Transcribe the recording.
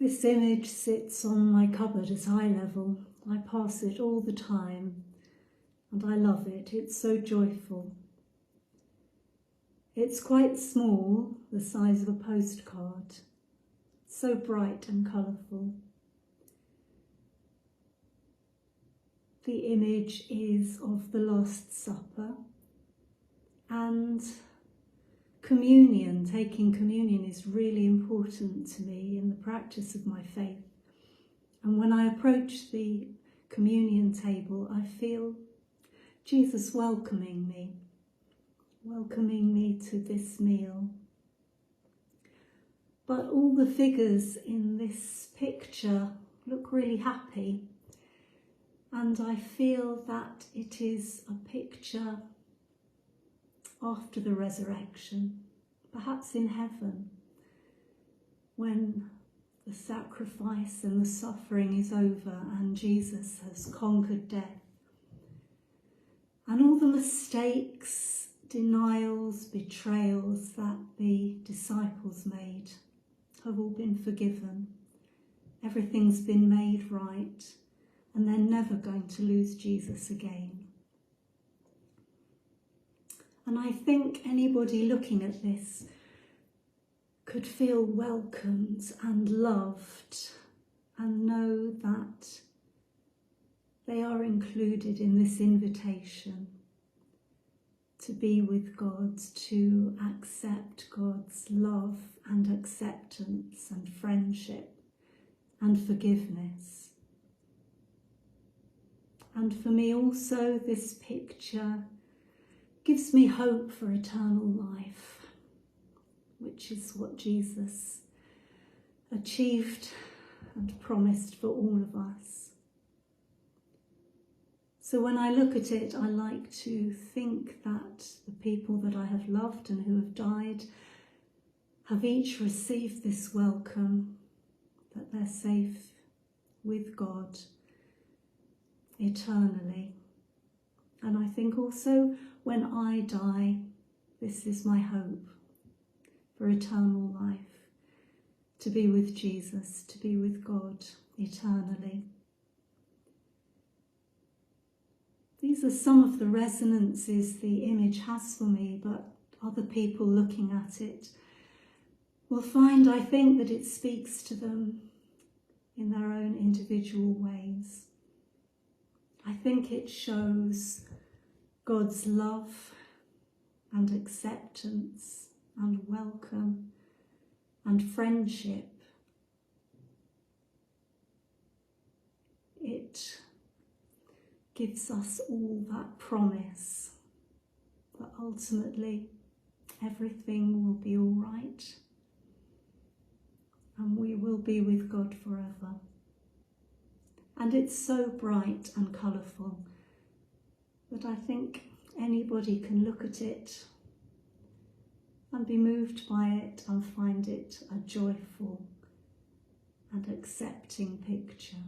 This image sits on my cupboard at eye level. I pass it all the time and I love it. It's so joyful. It's quite small, the size of a postcard, so bright and colourful. The image is of the Last Supper and communion. Taking communion is really important to me in the practice of my faith. And when I approach the communion table, I feel Jesus welcoming me to this meal. But all the figures in this picture look really happy, and I feel that it is a picture after the resurrection, perhaps in heaven, when the sacrifice and the suffering is over and Jesus has conquered death. And all the mistakes, denials, betrayals that the disciples made have all been forgiven. Everything's been made right, and they're never going to lose Jesus again. And I think anybody looking at this could feel welcomed and loved and know that they are included in this invitation to be with God, to accept God's love and acceptance and friendship and forgiveness. And for me also, this picture gives me hope for eternal life, which is what Jesus achieved and promised for all of us. So when I look at it, I like to think that the people that I have loved and who have died have each received this welcome, that they're safe with God eternally. And I think also when I die, this is my hope for eternal life, to be with Jesus, to be with God eternally. These are some of the resonances the image has for me, but other people looking at it will find, I think, that it speaks to them in their own individual ways. I think it shows God's love and acceptance and welcome and friendship. It gives us all that promise that ultimately everything will be all right and we will be with God forever. And it's so bright and colourful that I think anybody can look at it and be moved by it and find it a joyful and accepting picture.